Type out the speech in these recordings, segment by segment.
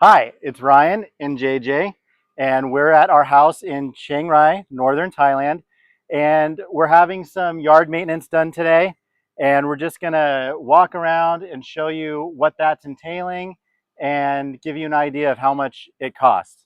Hi, it's Ryan and JJ, and we're at our house in Chiang Rai, Northern Thailand, and we're having some yard maintenance done today, and we're just gonna walk around and show you what that's entailing and give you an idea of how much it costs.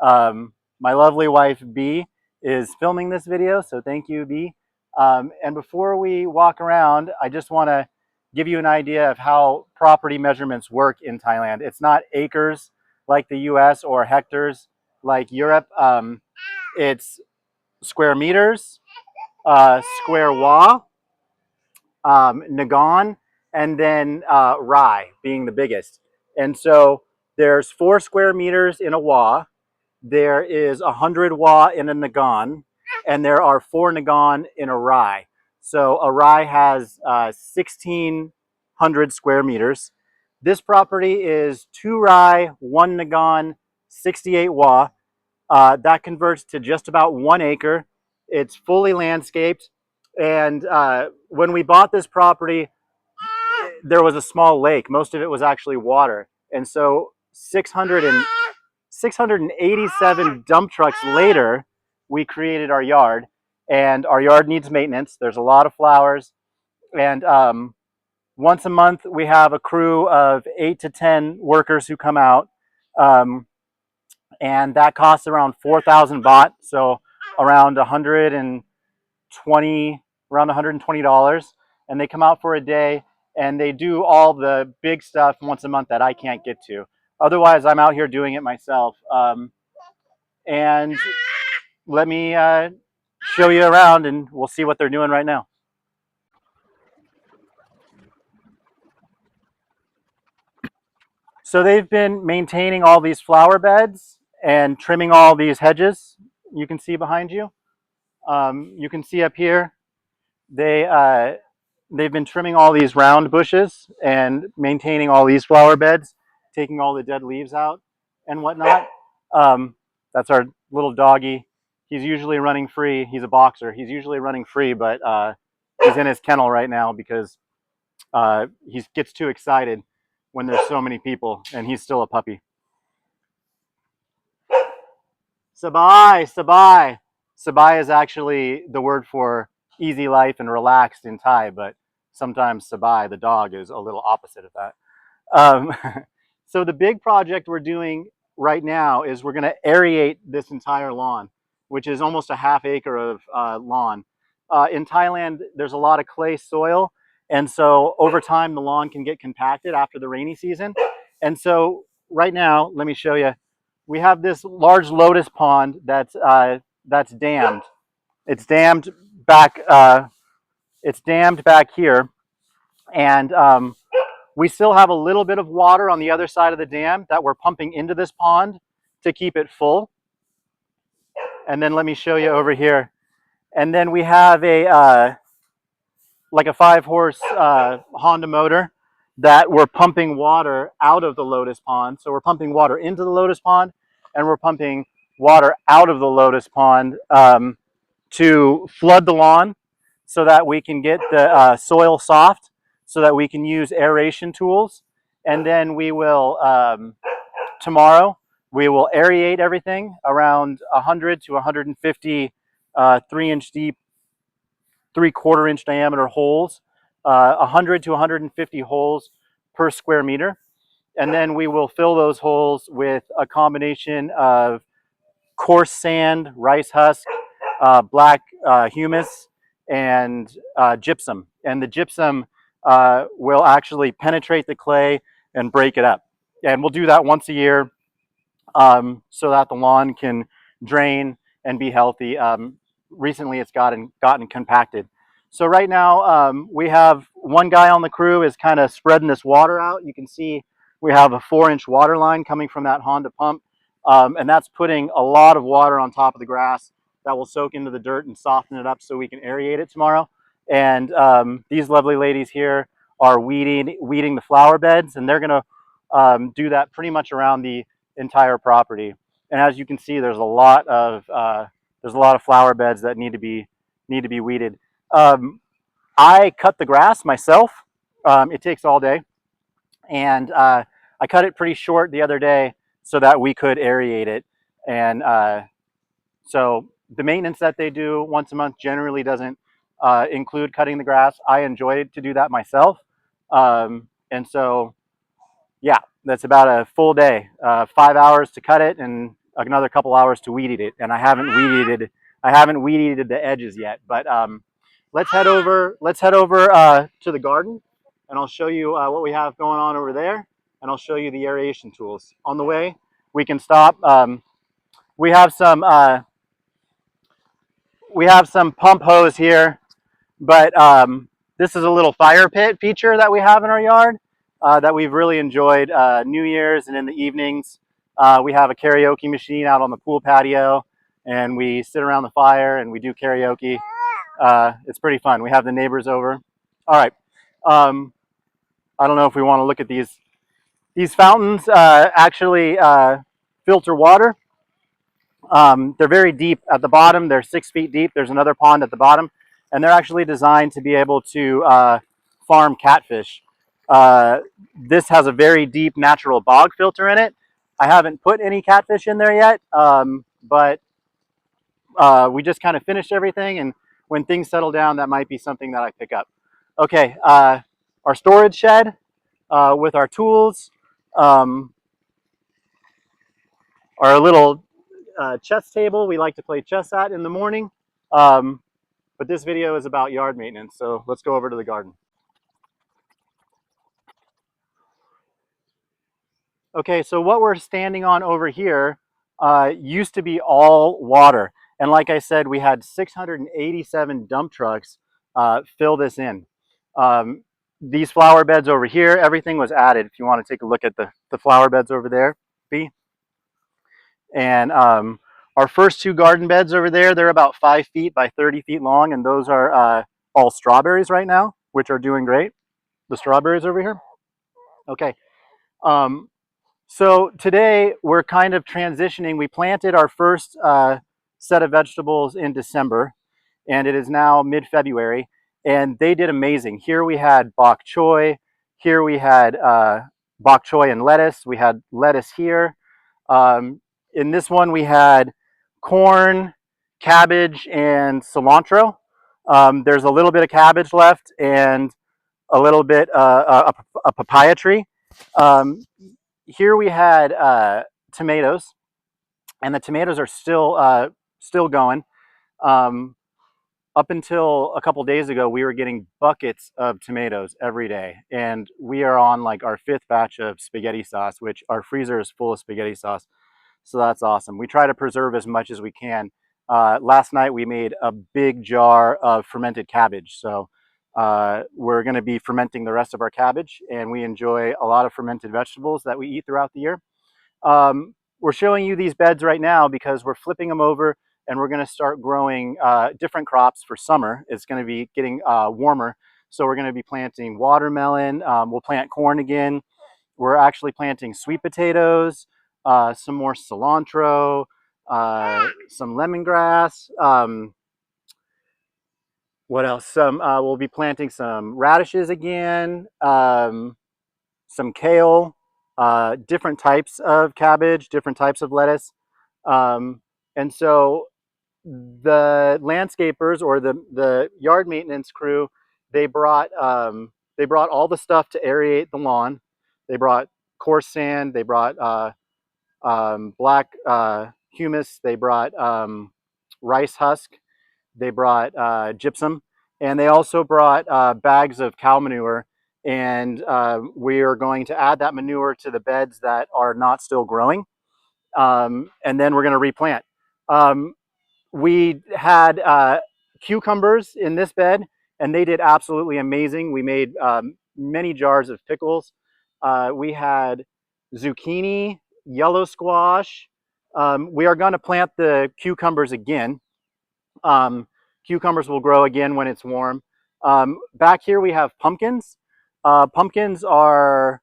My lovely wife, B, is filming this video, so thank you, B. And before we walk around, I just wanna give you an idea of how property measurements work in Thailand. It's not acres like the US or hectares like Europe. It's square meters, square wa, nagan, and then rai being the biggest. And so there's 4 square meters in a wa, there is 100 wa in a nagan, and there are 4 nagan in a rai. So a rai has 1,600 square meters. This property is 2 rai, 1 nagan, 68 wa. That converts to just about 1 acre. It's fully landscaped. And when we bought this property, there was a small lake. Most of it was actually water. And so 687 dump trucks later, we created our yard. And our yard needs maintenance. There's a lot of flowers. And once a month, we have a crew of 8 to 10 workers who come out. And that costs around 4,000 baht, so around 120, around $120. And they come out for a day, and they do all the big stuff once a month that I can't get to. Otherwise, I'm out here doing it myself. And let me show you around, and we'll see what they're doing right now. So they've been maintaining all these flower beds and trimming all these hedges you can see behind you. You can see up here, they've been trimming all these round bushes and maintaining all these flower beds, taking all the dead leaves out and whatnot. That's our little doggy. He's usually running free. He's a boxer. He's usually running free, but he's in his kennel right now because he gets too excited when there's so many people, and he's still a puppy. Sabai, Sabai. Sabai is actually the word for easy life and relaxed in Thai, but sometimes Sabai, the dog, is a little opposite of that. Um, so the big project we're doing right now is we're going to aerate this entire lawn, which is almost a half acre of lawn. In Thailand, there's a lot of clay soil, and so over time the lawn can get compacted after the rainy season. And so right now, let me show you. We have this large lotus pond that's dammed. It's dammed back. It's dammed back here, and we still have a little bit of water on the other side of the dam that we're pumping into this pond to keep it full. And then let me show you over here. And then we have a like a 5-horse Honda motor that we're pumping water out of the lotus pond. So we're pumping water into the lotus pond, and we're pumping water out of the lotus pond to flood the lawn so that we can get the soil soft, so that we can use aeration tools. And then we will, tomorrow, we will aerate everything around 100 to 150 3-inch deep, 3/4-inch diameter holes, 100 to 150 holes per square meter. And then we will fill those holes with a combination of coarse sand, rice husk, black humus, and gypsum. And the gypsum will actually penetrate the clay and break it up. And we'll do that once a year so that the lawn can drain and be healthy. Recently, it's gotten compacted. So right now, we have one guy on the crew is kind of spreading this water out. You can see we have a 4-inch water line coming from that Honda pump, and that's putting a lot of water on top of the grass that will soak into the dirt and soften it up so we can aerate it tomorrow. And these lovely ladies here are weeding the flower beds, and they're going to do that pretty much around the entire property. And as you can see, there's a lot of flower beds that need to be weeded. I cut the grass myself. It takes all day, and I cut it pretty short the other day so that we could aerate it. And so the maintenance that they do once a month generally doesn't include cutting the grass. I enjoy to do that myself. And so, yeah, that's about a full day, 5 hours to cut it and another couple hours to weed eat it. And I haven't weed eated the edges yet, but let's head over to the garden, and I'll show you what we have going on over there, and I'll show you the aeration tools. On the way, we can stop. We have some pump hose here, but this is a little fire pit feature that we have in our yard that we've really enjoyed. New Year's and in the evenings, we have a karaoke machine out on the pool patio, and we sit around the fire and we do karaoke. It's pretty fun. We have the neighbors over. All right. I don't know if we want to look at these. These fountains actually filter water. They're very deep at the bottom. They're 6 feet deep. There's another pond at the bottom, and they're actually designed to be able to farm catfish. This has a very deep natural bog filter in it. I haven't put any catfish in there yet, but we just kind of finished everything, and when things settle down, that might be something that I pick up. Okay, our storage shed with our tools, our little chess table we like to play chess at in the morning. But this video is about yard maintenance, so let's go over to the garden. Okay, so what we're standing on over here used to be all water. And like I said, we had 687 dump trucks fill this in. These flower beds over here, everything was added. If you want to take a look at the flower beds over there, B. And our first 2 garden beds over there, they're about 5 feet by 30 feet long, and those are all strawberries right now, which are doing great. The strawberries over here. Okay. So today we're kind of transitioning. We planted our first set of vegetables in December, and it is now mid-February, and they did amazing. Here we had bok choy. Here we had bok choy and lettuce. We had lettuce here. In this one we had corn, cabbage, and cilantro. There's a little bit of cabbage left and a little bit a papaya tree. Here we had tomatoes, and the tomatoes are still going. Up until a couple days ago, we were getting buckets of tomatoes every day, and we are on like our 5th batch of spaghetti sauce, which our freezer is full of spaghetti sauce. So that's awesome. We try to preserve as much as we can. Last night we made a big jar of fermented cabbage, so we're going to be fermenting the rest of our cabbage, and we enjoy a lot of fermented vegetables that we eat throughout the year. We're showing you these beds right now because we're flipping them over, and we're going to start growing different crops for summer. It's going to be getting warmer, so we're going to be planting watermelon. We'll plant corn again. We're actually planting sweet potatoes, some more cilantro, some lemongrass. What else? We'll be planting some radishes again, some kale, different types of cabbage, different types of lettuce. And so the landscapers or the yard maintenance crew, they brought all the stuff to aerate the lawn. They brought coarse sand. They brought black humus. They brought rice husk. They brought gypsum, and they also brought bags of cow manure. And we are going to add that manure to the beds that are not still growing, and then we're going to replant. We had cucumbers in this bed, and they did absolutely amazing. We made many jars of pickles. We had zucchini, yellow squash. We are going to plant the cucumbers again. Cucumbers will grow again when it's warm. Back here we have pumpkins. Pumpkins are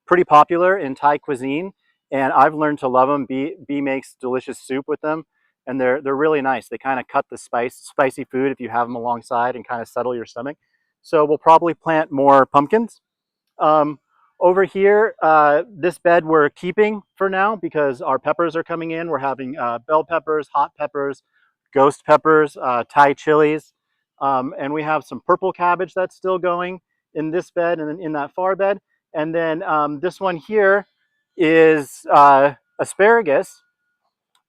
pretty popular in Thai cuisine, and I've learned to love them. B makes delicious soup with them, and they're really nice. They kind of cut the spicy food if you have them alongside and kind of settle your stomach. So we'll probably plant more pumpkins. Over here, this bed we're keeping for now because our peppers are coming in. We're having bell peppers, hot peppers, ghost peppers, Thai chilies, and we have some purple cabbage that's still going in this bed and in that far bed. And then this one here is asparagus.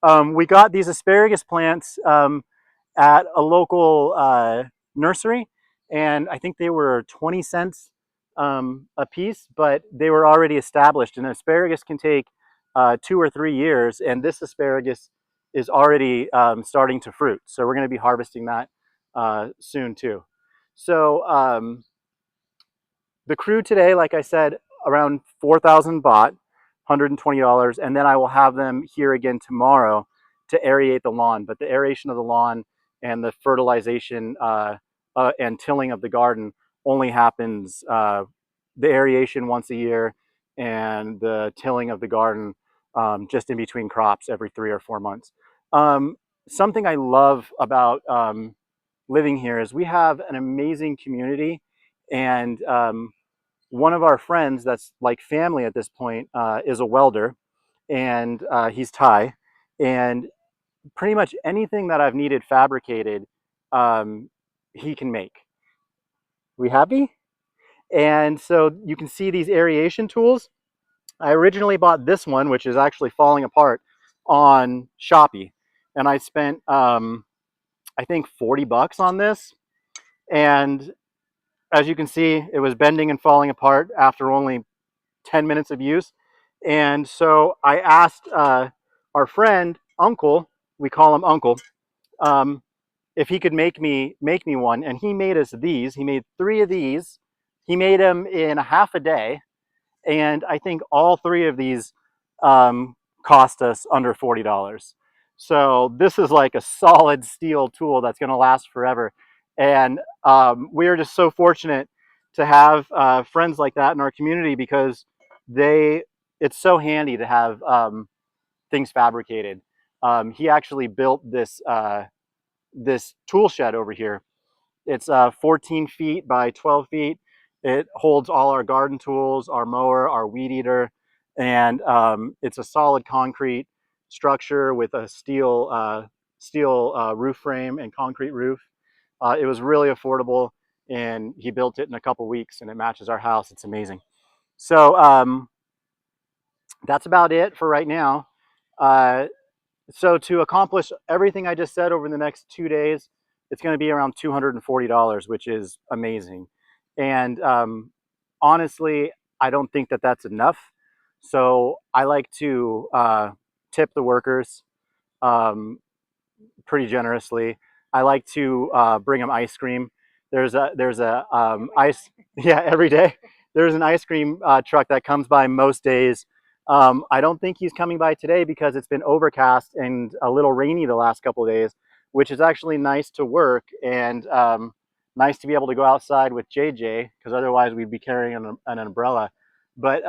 We got these asparagus plants at a local nursery, and I think they were 20 cents a piece, but they were already established. And asparagus can take 2 or 3 years, and this asparagus is already starting to fruit. So we're going to be harvesting that soon too. So the crew today, like I said, around 4,000 baht, $120, and then I will have them here again tomorrow to aerate the lawn. But the aeration of the lawn and the fertilization and tilling of the garden only happens, the aeration once a year and the tilling of the garden just in between crops every 3 or 4 months. Something I love about living here is we have an amazing community, and one of our friends that's like family at this point is a welder, and he's Thai, and pretty much anything that I've needed fabricated, he can make. We happy? And so you can see these aeration tools. I originally bought this one, which is actually falling apart, on Shopee, and I spent I think 40 bucks on this, and as you can see, it was bending and falling apart after only 10 minutes of use. And so I asked our friend, Uncle, we call him Uncle, if he could make me one. And he made us these. He made 3 of these. He made them in a half a day. And I think all 3 of these cost us under $40. So this is like a solid steel tool that's going to last forever. And we are just so fortunate to have friends like that in our community, because it's so handy to have things fabricated. He actually built this tool shed over here. It's 14 feet by 12 feet. It holds all our garden tools, our mower, our weed eater, and it's a solid concrete structure with a steel roof frame and concrete roof. It was really affordable, and he built it in a couple weeks, and it matches our house. It's amazing. So that's about it for right now. So to accomplish everything I just said over the next 2 days, it's going to be around $240, which is amazing. And honestly, I don't think that that's enough. So I like to tip the workers pretty generously. I like to bring them ice cream. There's a ice yeah, every day. There's an ice cream truck that comes by most days. I don't think he's coming by today because it's been overcast and a little rainy the last couple of days, which is actually nice to work, and nice to be able to go outside with JJ, because otherwise we'd be carrying an umbrella. But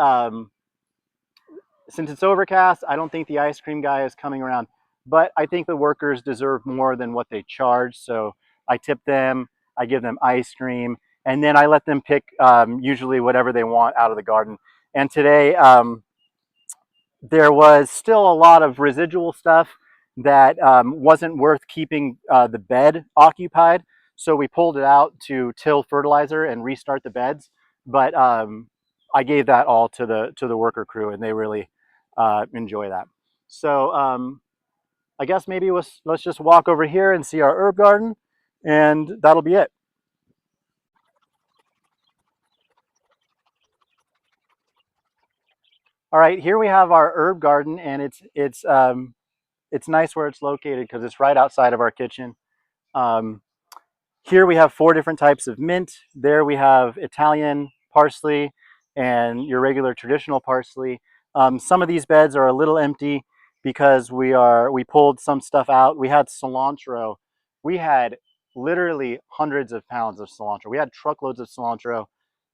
since it's overcast, I don't think the ice cream guy is coming around. But I think the workers deserve more than what they charge, so I tip them, I give them ice cream, and then I let them pick usually whatever they want out of the garden. And today, there was still a lot of residual stuff that wasn't worth keeping the bed occupied. So we pulled it out to till fertilizer and restart the beds. But I gave that all to the worker crew, and they really enjoy that. So I guess maybe let's just walk over here and see our herb garden, and that'll be it. All right, here we have our herb garden, and it's nice where it's located because it's right outside of our kitchen. Um, Here we have 4 different types of mint. There we have Italian parsley and your regular traditional parsley. Some of these beds are a little empty because we pulled some stuff out. We had cilantro. We had literally hundreds of pounds of cilantro. We had truckloads of cilantro.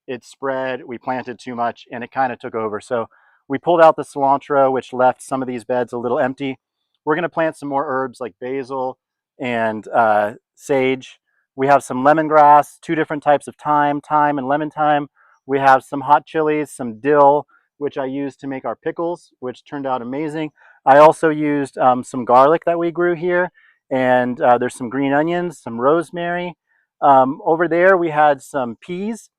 It spread, we planted too much, and it kind of took over. So we pulled out the cilantro, which left some of these beds a little empty. We're going to plant some more herbs like basil and sage. We have some lemongrass, 2 different types of thyme and lemon thyme. We have some hot chilies, some dill, which I used to make our pickles, which turned out amazing. I also used some garlic that we grew here, and there's some green onions, some rosemary. Over there, we had some peas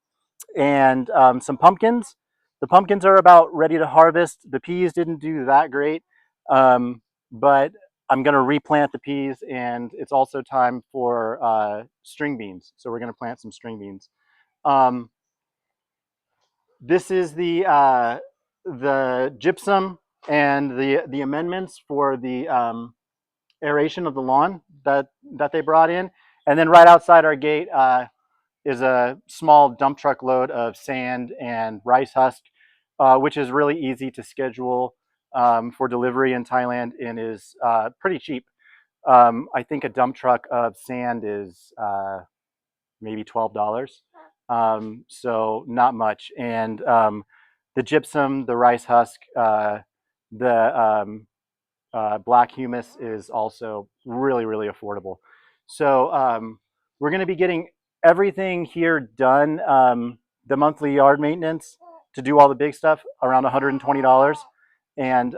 and some pumpkins. The pumpkins are about ready to harvest. The peas didn't do that great, but I'm going to replant the peas, and it's also time for string beans. So we're going to plant some string beans. Um, this is the gypsum and the amendments for the aeration of the lawn that they brought in, and then right outside our gate is a small dump truck load of sand and rice husk, which is really easy to schedule for delivery in Thailand and is pretty cheap. I think a dump truck of sand is maybe $12, so not much. And the gypsum, the rice husk, the black humus is also really, really affordable. So we're going to be getting everything here done. The monthly yard maintenance to do all the big stuff around $120, and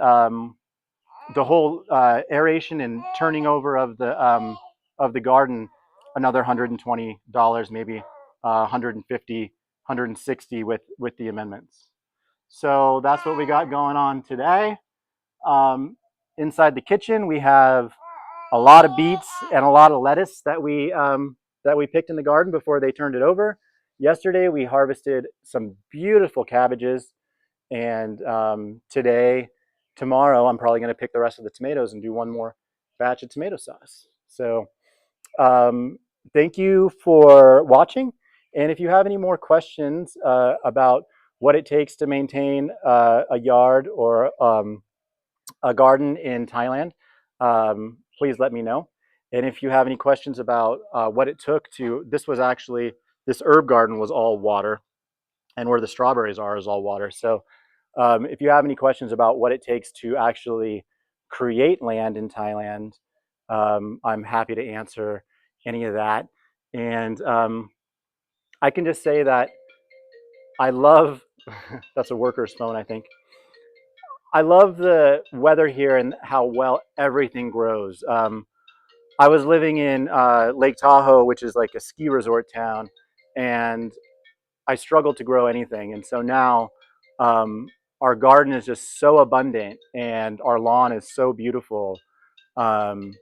the whole aeration and turning over of the garden another $120, maybe 150, 160 with the amendments. So that's what we got going on today. Inside the kitchen, we have a lot of beets and a lot of lettuce that we picked in the garden before they turned it over. Yesterday, we harvested some beautiful cabbages, and tomorrow, I'm probably going to pick the rest of the tomatoes and do one more batch of tomato sauce. So, thank you for watching. And if you have any more questions about what it takes to maintain a yard or a garden in Thailand, please let me know. And if you have any questions about what it took to, this herb garden was all water, and where the strawberries are is all water. So if you have any questions about what it takes to actually create land in Thailand, I'm happy to answer any of that. And I can just say that I love, that's a worker's phone, I think. I love the weather here and how well everything grows. I was living in Lake Tahoe, which is like a ski resort town, and I struggled to grow anything. And so now our garden is just so abundant and our lawn is so beautiful. Um,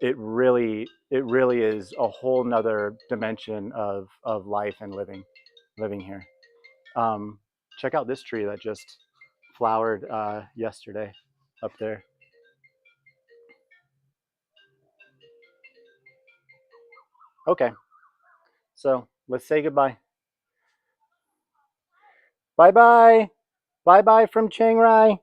it really is a whole nother dimension of life and living here. Um, Check out this tree that just flowered yesterday up there. Okay, so let's say goodbye. Bye bye. Bye bye from Chiang Rai.